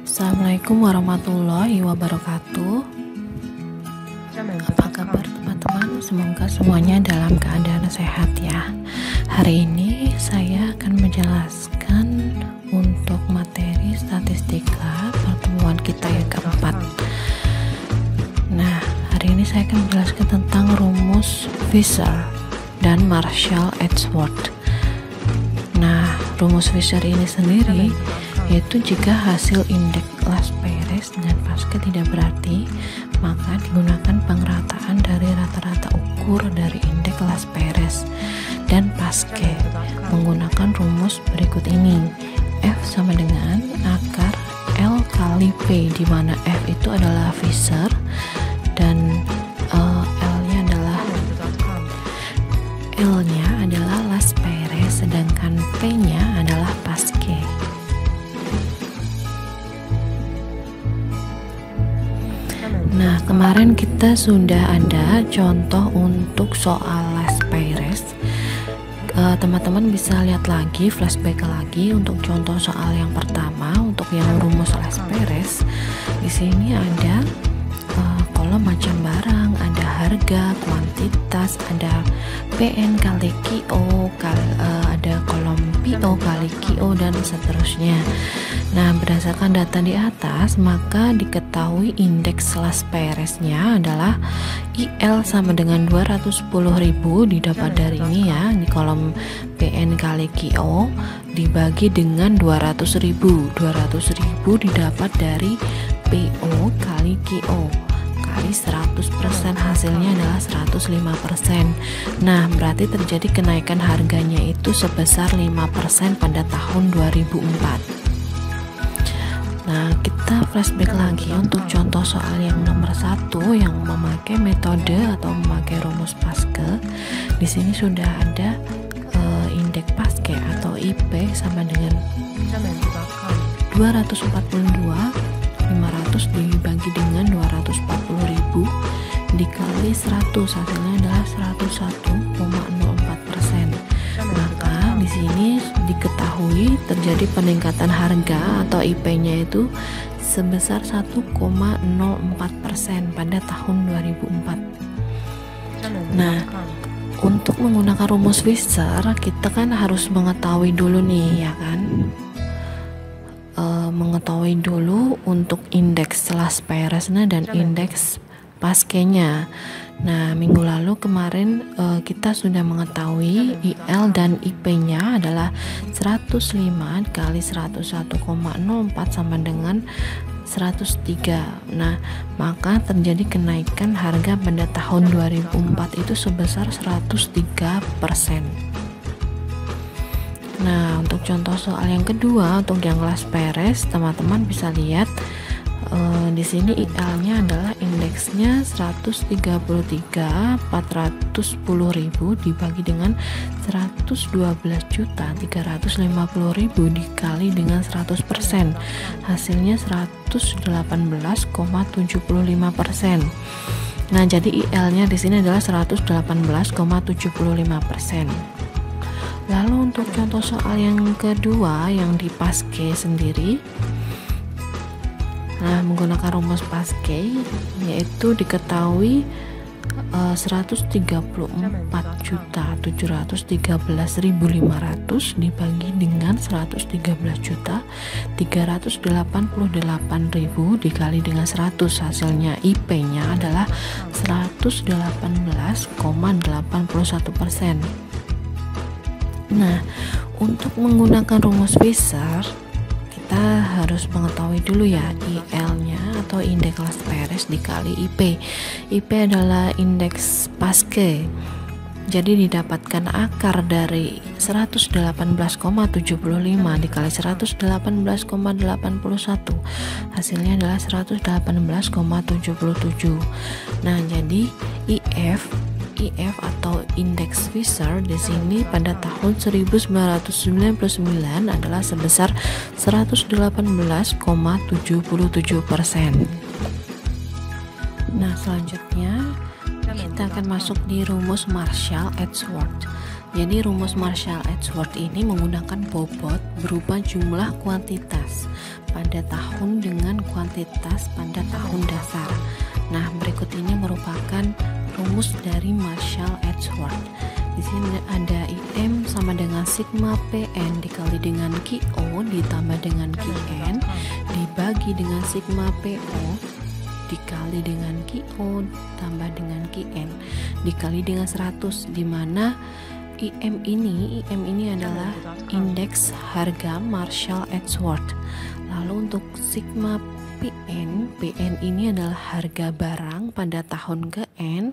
Assalamualaikum warahmatullahi wabarakatuh. Apa kabar teman-teman? Semoga semuanya dalam keadaan sehat ya. Hari ini saya akan menjelaskan untuk materi statistika pertemuan kita yang keempat. Nah, hari ini saya akan menjelaskan tentang rumus Fisher dan Marshall-Edgeworth. Nah, rumus Fisher ini sendiri yaitu jika hasil indeks Las-Perez dan Pascal tidak berarti, maka digunakan pengerataan dari rata-rata ukur dari indeks Las-Perez dan Pascal menggunakan rumus berikut ini. F sama dengan akar L kali P, di mana F itu adalah Fisher dan L-nya adalah Las-Perez, sedangkan P-nya adalah Pascal. Nah, kemarin kita sudah ada contoh untuk soal Las-Perez. Teman-teman bisa lihat lagi, flashback lagi untuk contoh soal yang pertama untuk yang rumus Las-Perez. Di sini ada kolom macam barang, ada harga, kuantitas, ada PN kali QO, ada kolom PO kali QO dan seterusnya. Nah, berdasarkan data di atas, maka diketahui indeks Las-Perez-nya adalah IL sama dengan 210.000 didapat dari ini ya, di kolom PN kali QO dibagi dengan 200.000. 200.000 didapat dari PO kali QO kali 100%, hasilnya adalah 105%. Nah, berarti terjadi kenaikan harganya itu sebesar 5% pada tahun 2004. Nah, kita flashback lagi untuk contoh soal yang nomor 1 yang memakai metode atau memakai rumus Pascal. Di sini sudah ada indeks Pascal atau IP sama dengan 242.500 dibagi dengan 240.000 dikali 100, hasilnya adalah 101,04%. Maka di sini diketahui terjadi peningkatan harga atau IP-nya itu sebesar 1,04% pada tahun 2004. Nah, untuk menggunakan rumus Fisher, kita kan harus mengetahui dulu nih, ya kan? Mengetahui dulu untuk indeks Las-Perez-nya dan indeks Pascal-nya. Nah, minggu lalu kemarin kita sudah mengetahui IL dan IP-nya adalah 105 kali 101,04 sama dengan 103. Nah, maka terjadi kenaikan harga pada tahun 2004 itu sebesar 103%. Nah, untuk contoh soal yang kedua untuk yang Las-Perez, teman-teman bisa lihat di sini IL-nya adalah indeksnya 133.410.000 dibagi dengan 112.350.000 dikali dengan 100%, hasilnya 118,75%. Nah, jadi IL-nya di sini adalah 118,75%. Lalu untuk contoh soal yang kedua yang di Pascal sendiri, nah, menggunakan rumus Pascal yaitu diketahui 134.713.500 dibagi dengan 113.388.000 dikali dengan 100, hasilnya IP-nya adalah 118,81%. Nah, untuk menggunakan rumus Fisher kita harus mengetahui dulu ya IL-nya atau indeks Las-Perez dikali IP. IP adalah indeks Pascal. Jadi didapatkan akar dari 118,75 dikali 118,81. Hasilnya adalah 118,77. Nah, jadi IF atau indeks Fisher di sini pada tahun 1999 adalah sebesar 118,77%. Nah, selanjutnya kita akan masuk di rumus Marshall-Edgeworth. Jadi rumus Marshall-Edgeworth ini menggunakan bobot berupa jumlah kuantitas pada tahun dengan kuantitas pada tahun dasar. Nah, berikut ini merupakan rumus dari Marshall-Edgeworth. Di sini ada IM sama dengan sigma PN dikali dengan QO ditambah dengan QN dibagi dengan sigma PO dikali dengan QO tambah dengan QN dikali dengan 100, di mana IM ini adalah indeks harga Marshall-Edgeworth. Lalu untuk sigma PN ini adalah harga barang pada tahun ke-N,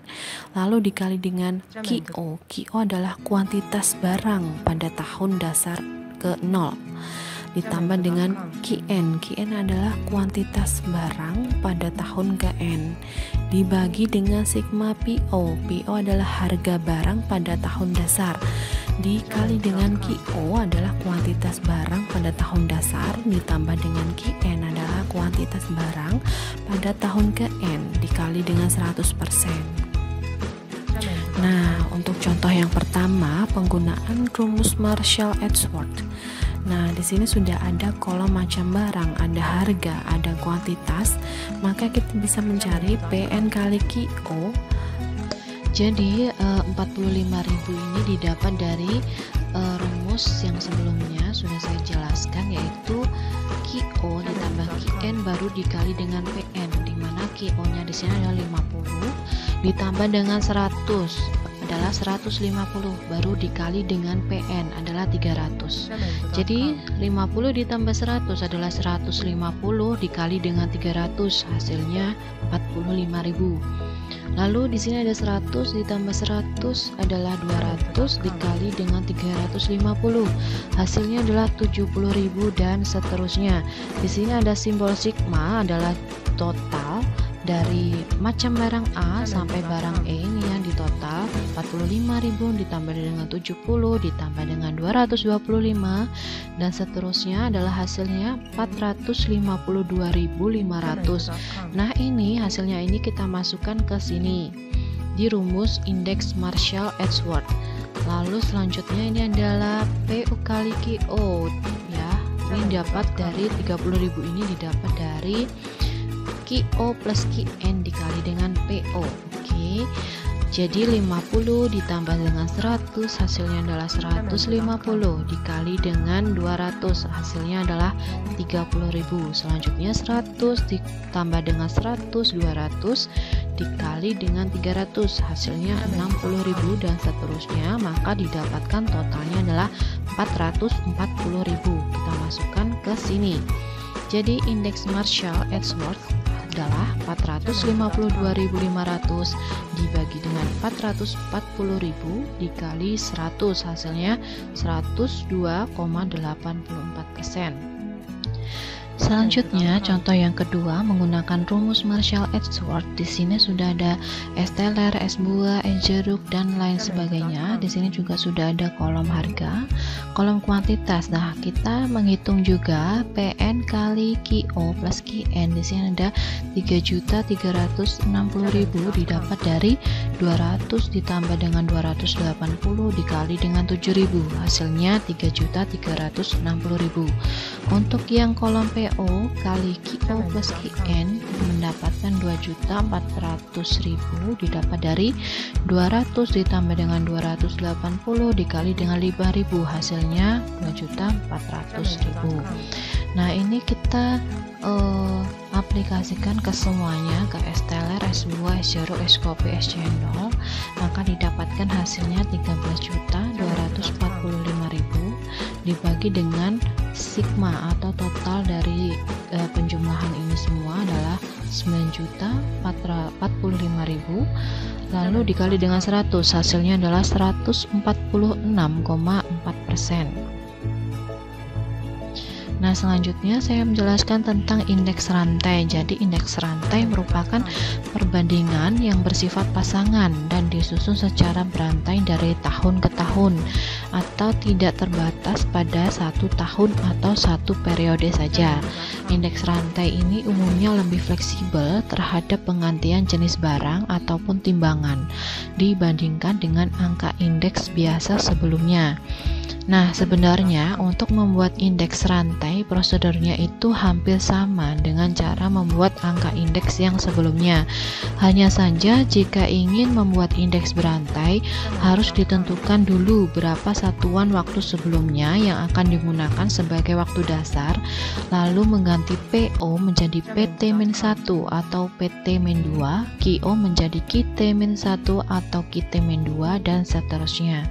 lalu dikali dengan QO adalah kuantitas barang pada tahun dasar ke-0, ditambah dengan QN adalah kuantitas barang pada tahun ke-N, dibagi dengan sigma PO adalah harga barang pada tahun dasar, dikali dengan QO adalah kuantitas barang pada tahun dasar, ditambah dengan QN adalah kuantitas barang pada tahun ke-N dikali dengan 100%. Nah, untuk contoh yang pertama, penggunaan rumus Marshall-Edgeworth. Nah, di sini sudah ada kolom macam barang, ada harga, ada kuantitas, maka kita bisa mencari PN kali QO. Jadi 45.000 ini didapat dari rumus yang sebelumnya sudah saya jelaskan, yaitu QO ditambah QN baru dikali dengan PN, dimana QO nya di sini adalah 50 ditambah dengan 100 adalah 150 baru dikali dengan PN adalah 300. Jadi 50 ditambah 100 adalah 150 dikali dengan 300, hasilnya 45.000. Lalu di sini ada 100 ditambah 100 adalah 200 dikali dengan 350. Hasilnya adalah 70.000 dan seterusnya. Di sini ada simbol sigma adalah total dari macam barang A sampai barang E, ini yang ditotal 45.000 ditambah dengan 70 ditambah dengan 225 dan seterusnya adalah hasilnya 452.500. Nah, ini hasilnya ini kita masukkan ke sini di rumus indeks Marshall-Edgeworth. Lalu selanjutnya ini adalah PO kali QO ya. Ini dapat dari 30.000 ini didapat dari QO plus QN dikali dengan PO. Oke. Jadi 50 ditambah dengan 100 hasilnya adalah 150 dikali dengan 200 hasilnya adalah 30.000. Selanjutnya 100 ditambah dengan 100 200 dikali dengan 300 hasilnya 60.000 dan seterusnya, maka didapatkan totalnya adalah 440.000. Kita masukkan ke sini. Jadi indeks Marshall-Edgeworth adalah 452.500 dibagi dengan 440.000 dikali 100 hasilnya 102,84%. Selanjutnya, contoh yang kedua menggunakan rumus Marshall-Edgeworth. Di sini sudah ada es teler, es buah, es jeruk dan lain sebagainya. Di sini juga sudah ada kolom harga, kolom kuantitas. Nah, kita menghitung juga PN kali QO plus QN. Di sini ada 3.360.000 didapat dari 200 ditambah dengan 280 dikali dengan 7.000. Hasilnya 3.360.000. Untuk yang kolom PO kali QO plus QN mendapatkan 2.400.000 didapat dari 200 ditambah dengan 280 dikali dengan 5.000, hasilnya 2.400.000. Nah, ini kita aplikasikan ke semuanya, ke es teler, es buah, es jeruk, es kopi, es cendol, maka didapatkan hasilnya 13.245.000 dibagi dengan sigma atau total dari penjumlahan ini semua adalah 9.445.000, lalu dikali dengan 100 hasilnya adalah 146,4%. Nah, selanjutnya saya menjelaskan tentang indeks rantai. Jadi indeks rantai merupakan perbandingan yang bersifat pasangan dan disusun secara berantai dari tahun ke tahun. atau tidak terbatas pada 1 tahun atau 1 periode saja. Indeks rantai ini umumnya lebih fleksibel terhadap penggantian jenis barang ataupun timbangan dibandingkan dengan angka indeks biasa sebelumnya. Nah, sebenarnya untuk membuat indeks rantai, prosedurnya itu hampir sama dengan cara membuat angka indeks yang sebelumnya. Hanya saja jika ingin membuat indeks berantai, harus ditentukan dulu berapa satuan waktu sebelumnya yang akan digunakan sebagai waktu dasar, lalu mengganti PO menjadi PT-1 atau PT-2, QO menjadi QT-1 atau QT-2, dan seterusnya.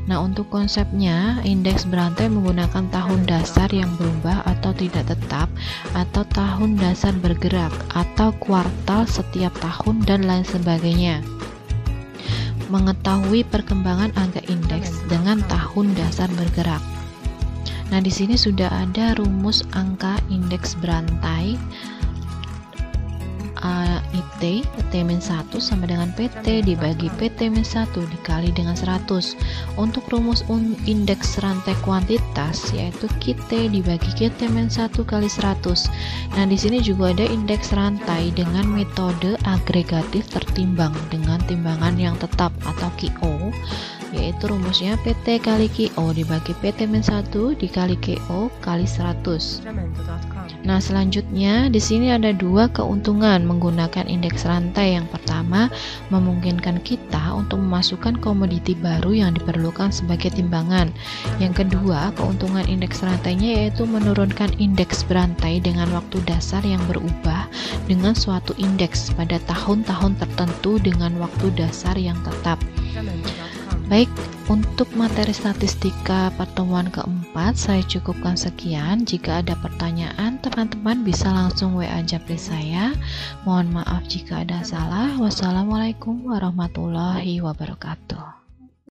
Nah, untuk konsepnya, indeks berantai menggunakan tahun dasar yang berubah atau tidak tetap, atau tahun dasar bergerak, atau kuartal setiap tahun, dan lain sebagainya. Mengetahui perkembangan angka indeks dengan tahun dasar bergerak. Nah, di sini sudah ada rumus angka indeks berantai. IT T-1 sama dengan PT dibagi PT-1 dikali dengan 100. Untuk rumus indeks rantai kuantitas yaitu QT dibagi QT-1 kali 100. Nah, di sini juga ada indeks rantai dengan metode agregatif tertimbang dengan timbangan yang tetap atau QO, yaitu rumusnya PT kali QO dibagi PT-1 dikali QO kali 100. Nah, selanjutnya di sini ada 2 keuntungan menggunakan indeks rantai. Yang pertama, memungkinkan kita untuk memasukkan komoditi baru yang diperlukan sebagai timbangan. Yang kedua, keuntungan indeks rantainya yaitu menurunkan indeks berantai dengan waktu dasar yang berubah dengan suatu indeks pada tahun-tahun tertentu dengan waktu dasar yang tetap. Baik, untuk materi statistika pertemuan keempat saya cukupkan sekian. Jika ada pertanyaan, teman-teman bisa langsung WA Japri saya. Mohon maaf jika ada salah. Wassalamualaikum warahmatullahi wabarakatuh.